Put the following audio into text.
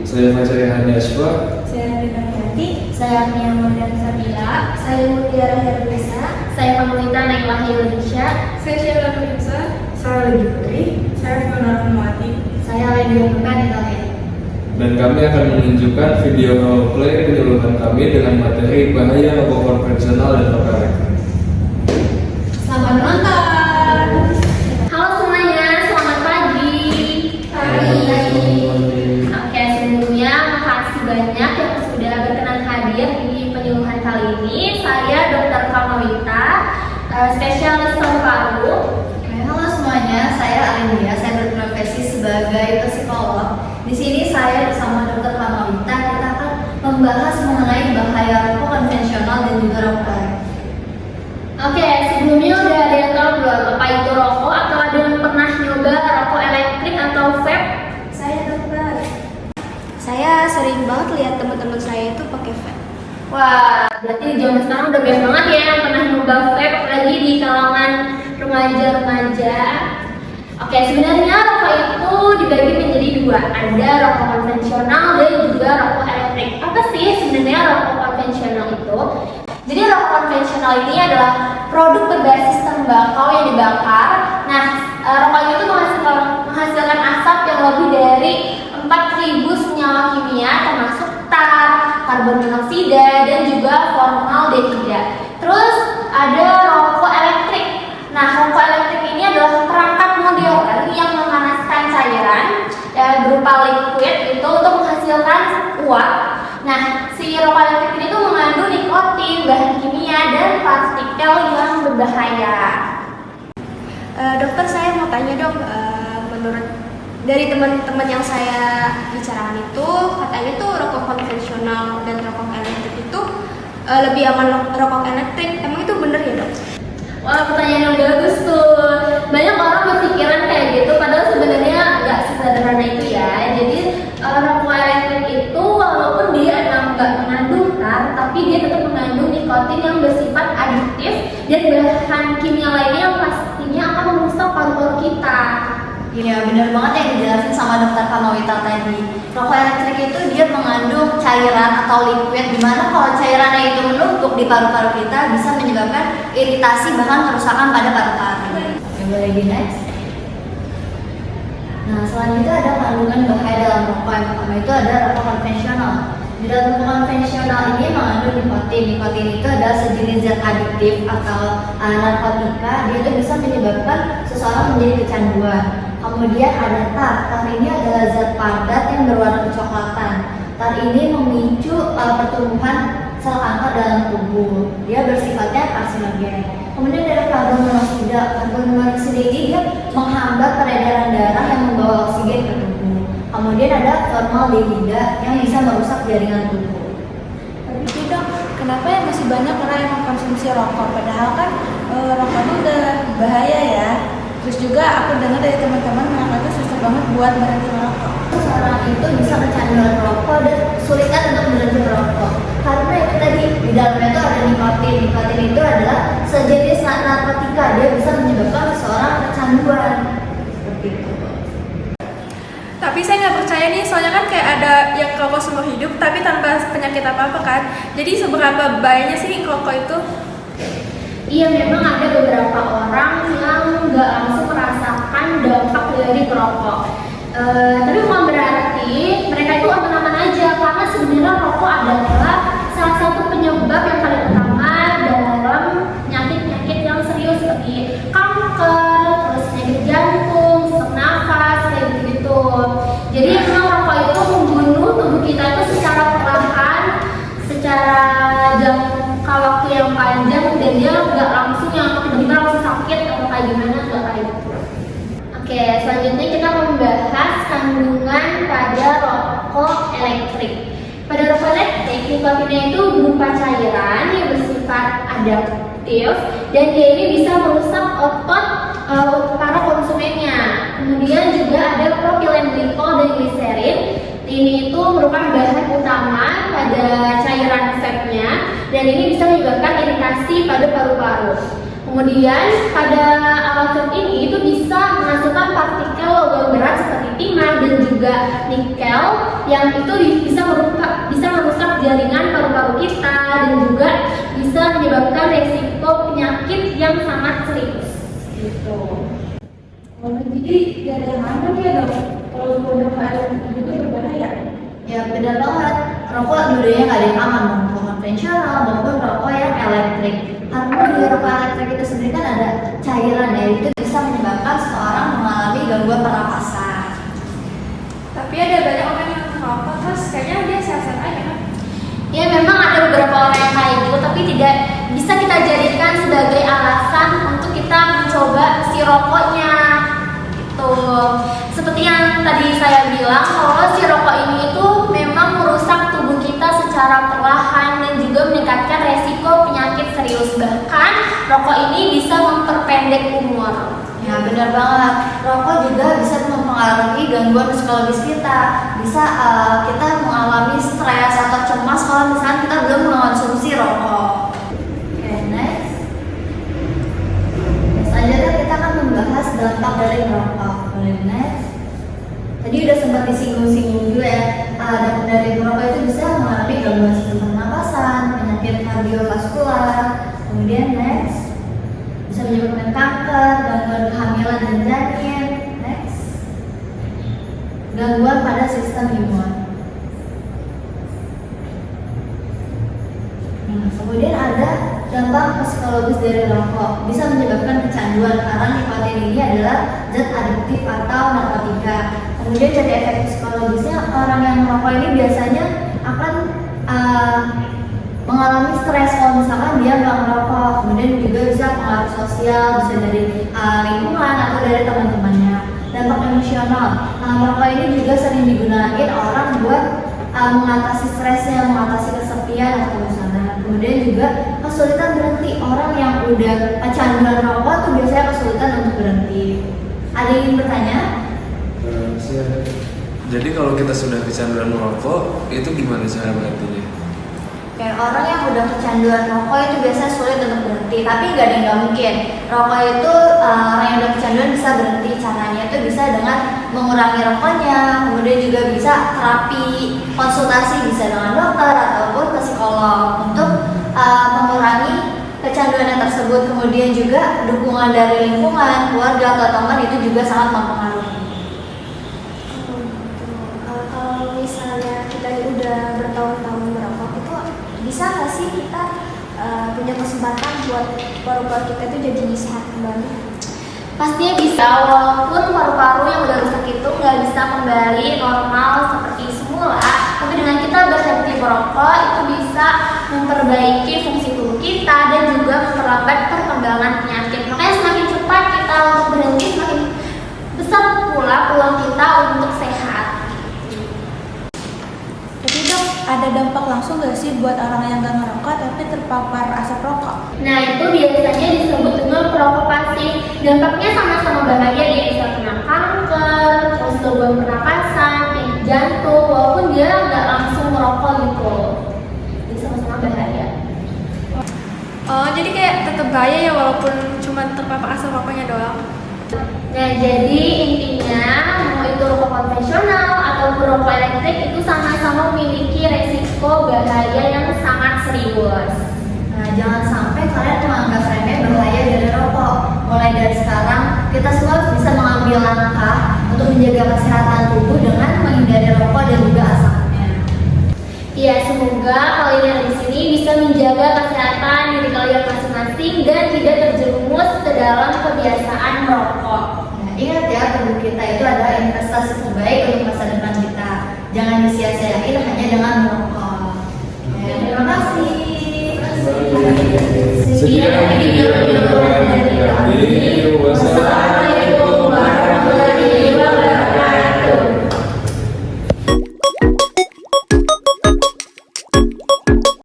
Saya Fajar Haniaswa. Saya Rina Yanti. Saya Mia Mordan Sabila. Saya Mutiara Herbisa. Saya Pamulita Naila Indonesia. Saya Sheila Nurisa. Saya Legi Putri. Saya Fiona Rahmawati. Saya Lady Bukan Italia. Dan kami akan menunjukkan video roleplay penyuluhan kami dengan materi bahaya rokok konvensional dan rokok elektrik. Selamat menonton. Halo semuanya, selamat pagi. Oke, sebelumnya makasih banyak yang sudah berkenan hadir di penyuluhan kali ini. Saya Dr. Kamawita, spesialis paru-paru. Halo semuanya, saya Alindia. Saya berprofesi sebagai psikolog. Di sini saya bersama Dr. Kamawita kita akan membahas mengenai bahaya rokok konvensional dan juga rokok elektrik. Oke, sebelumnya udah ada yang tahu belum apa itu rokok atau ada yang pernah nyoba rokok elektrik atau vape? Saya dokter. Saya sering banget lihat teman-teman saya itu pakai vape. Wah, berarti di zaman sekarang udah banyak banget ya yang pernah nyoba vape, apalagi di kalangan remaja-remaja. Oke, sebenarnya rokok itu dibagi menjadi dua, ada rokok konvensional dan juga rokok elektrik. Apa sih sebenarnya rokok konvensional itu? Jadi rokok konvensional ini adalah produk berbasis tembakau yang dibakar. Nah, rokok itu menghasilkan asap yang lebih dari 4.000 senyawa kimia termasuk tar, karbon monoksida, dan juga formaldehida. Terus ada rokok elektrik. Nah, rokok elektrik ini adalah perangkat modern yang memanaskan cairan berupa liquid itu untuk menghasilkan uap. Nah, si rokok elektrik ini tuh mengandung nikotin, bahan kimia, dan partikel yang berbahaya. Dokter, saya mau tanya dong, menurut dari teman-teman yang saya bicarakan itu, katanya tuh rokok konvensional dan rokok elektrik itu lebih aman rokok elektrik. Emang itu bener ya, dok? Wah, pertanyaan yang bagus tuh. Banyak orang berpikiran kayak gitu, padahal sebenarnya nggak sesederhana itu ya. Jadi rokok elektrik itu walaupun dia emang nggak mengandung tar, tapi dia tetap mengandung nikotin yang bersifat adiktif dan bahan kimia lainnya yang pastinya akan merusak paru-paru kita. Ya, benar banget yang dijelasin sama dokter Kamawita tadi. Rokok elektrik itu dia mengandung cairan atau liquid, dimana kalau cairannya itu menumpuk di paru-paru kita bisa menyebabkan iritasi bahkan kerusakan pada paru-paru. Yang boleh di next. Nah, selanjutnya ada kandungan bahaya dalam rokok. Yang pertama itu ada rokok konvensional. Di dalam rokok konvensional ini mengandung nikotin. Nikotin itu adalah sejenis zat adiktif atau narkotika. Dia itu bisa menyebabkan seseorang menjadi kecanduan. Kemudian ada tar. Tar ini adalah zat padat yang berwarna kecoklatan. Tar ini memicu pertumbuhan sel kanker dalam tubuh. Dia bersifatnya karsinogen. Kemudian ada karbon monoksida. Karbon monoksida ini dia menghambat peredaran darah yang membawa oksigen ke tubuh. Kemudian ada formaldehida yang bisa merusak jaringan tubuh. Tapi dok, kenapa ya masih banyak orang yang mengkonsumsi rokok? Padahal kan rokok itu udah bahaya ya. Terus juga aku dengar dari teman-teman mereka itu susah banget buat berhenti merokok. Seseorang itu bisa kecanduan rokok dan kesulitan untuk berhenti merokok karena itu tadi di dalamnya itu ada nikotin. Nikotin itu adalah sejenis narkotika, dia bisa menyebabkan seseorang kecanduan seperti itu. Tapi saya nggak percaya nih, soalnya kan kayak ada yang rokok seumur hidup tapi tanpa penyakit apa-apa kan. Jadi seberapa bahayanya sih rokok itu? Iya, memang ada beberapa orang yang nggak langsung merasakan dampak dari perokok. Tapi bukan berarti mereka itu aman-aman aja, karena sebenarnya rokok adalah salah satu penyebab yang paling utama dalam penyakit-penyakit yang serius seperti kanker, terus penyakit jantung, sesak nafas, kayak gitu. Jadi memang rokok itu membunuh tubuh kita itu secara perlahan, secara jangka waktu yang panjang, dan dia nggak langsung yang tiba-tiba langsung sakit atau kayak gimana, nggak kayak gitu. Oke, selanjutnya kita membahas kandungan pada rokok elektrik. Pada rokok elektrik, nikotinnya itu berupa cairan yang bersifat adaptif dan dia ini bisa merusak otot para konsumennya. Kemudian juga ada propilen glikol dan gliserin. Ini itu merupakan bahan utama pada cairan vape-nya dan ini bisa menyebabkan iritasi pada paru-paru. Kemudian pada alat vape ini itu bisa menghasilkan partikel logam berat seperti timah dan juga nikel yang itu bisa merusak jaringan paru-paru kita dan juga bisa menyebabkan resiko penyakit yang sangat serius. Gitu. Jadi dari mana ya dok? Kalau menggunakan itu berbahaya? Ya benar banget, rokok dulunya nggak ada yang aman, rokok konvensional maupun rokok yang elektrik. Karena di rokok elektrik itu sendiri kan ada cairan ya, itu bisa menyebabkan seseorang mengalami gangguan pernapasan. Tapi ada banyak orang yang merokok terus kayaknya dia sehat-sehat aja kan? Ya memang ada beberapa orang yang kayak gitu, tapi tidak bisa kita jadikan sebagai alasan untuk kita mencoba si rokoknya. Gitu. Seperti yang tadi saya bilang, kalau si rokok ini itu memang merusak tubuh kita secara perlahan dan juga meningkatkan resiko penyakit serius. Bahkan rokok ini bisa memperpendek umur. Ya benar banget, rokok juga bisa mempengaruhi gangguan psikologis kita. Bisa kita mengalami stres atau cemas kalau misalnya kita belum mengonsumsi rokok. Oke, next. Selanjutnya kita akan membahas dampak dari rokok. Boleh next. Tadi udah sempat disinggung-singgung juga ya, dampak dari rokok itu bisa mengalami gangguan sistem pernapasan, penyakit kardiovaskular. Kemudian next, bisa menyebabkan kanker, gangguan kehamilan dan janin. Next, gangguan pada sistem imun. Nah, kemudian ada dampak psikologis dari rokok, bisa menyebabkan kecanduan karena nikotin ini adalah zat adiktif atau narkotika. Kemudian dari efek psikologisnya, orang yang merokok ini biasanya akan mengalami stres kalau misalkan dia nggak merokok. Kemudian juga bisa pengaruh sosial, bisa dari lingkungan atau dari teman-temannya. Dampak emosional, merokok ini juga sering digunakan orang buat mengatasi stresnya, mengatasi kesepian atau kebosanan. Kemudian juga kesulitan berhenti, orang yang udah kecanduan rokok tuh biasanya kesulitan untuk berhenti. Ada yang ingin bertanya? Jadi kalau kita sudah kecanduan merokok, itu gimana cara berhentinya? Kayak orang yang udah kecanduan rokok itu biasanya sulit untuk berhenti, tapi nggak ada yang nggak mungkin. Rokok itu orang yang udah kecanduan bisa berhenti. Caranya itu bisa dengan mengurangi rokoknya, kemudian juga bisa terapi, konsultasi bisa dengan dokter ataupun ke psikolog untuk mengurangi kecanduannya tersebut. Kemudian juga dukungan dari lingkungan, keluarga atau teman itu juga sangat mempengaruhi. Kalau misalnya kita udah bertahun-tahun merokok itu bisa nggak sih kita punya kesempatan buat paru-paru kita itu jadi sehat kembali? Pastinya bisa, walaupun paru-paru yang udah rusak itu nggak bisa kembali normal seperti semula, tapi dengan kita berhenti merokok itu bisa memperbaiki fungsi tubuh kita dan juga memperlambat perkembangan penyakit. Makanya semakin cepat kita untuk berhenti, semakin besar pula peluang kita untuk sehat. Jadi dok, ada dampak langsung nggak sih buat orang yang nggak ngerokok tapi terpapar asap rokok? Nah itu biasanya disebut dengan perokok pasif. Dampaknya sama-sama bahaya, dia bisa kena kanker, terus gangguan pernapasan, penyakit jantung, walaupun dia nggak langsung merokok gitu. Jadi sama-sama bahaya. Oh, jadi kayak tetap bahaya ya walaupun cuma terpapar asap rokoknya doang? Nah jadi intinya mau itu rokok konvensional ataupun rokok elektrik itu sama-sama memiliki resiko bahaya yang sangat serius. Nah, jangan sampai kalian menganggap remeh bahaya dari rokok. Mulai dari sekarang, kita semua bisa mengambil langkah untuk menjaga kesehatan tubuh dengan menghindari rokok dan juga asapnya. Ya, semoga kalian yang di sini bisa menjaga kesehatan diri kalian masing-masing dan tidak terjerumus ke dalam kebiasaan merokok. Nah, ingat ya, tubuh kita itu adalah investasi terbaik untuk masa depan kita. Jangan disia-siain hanya dengan merokok. Terima kasih. Sekian video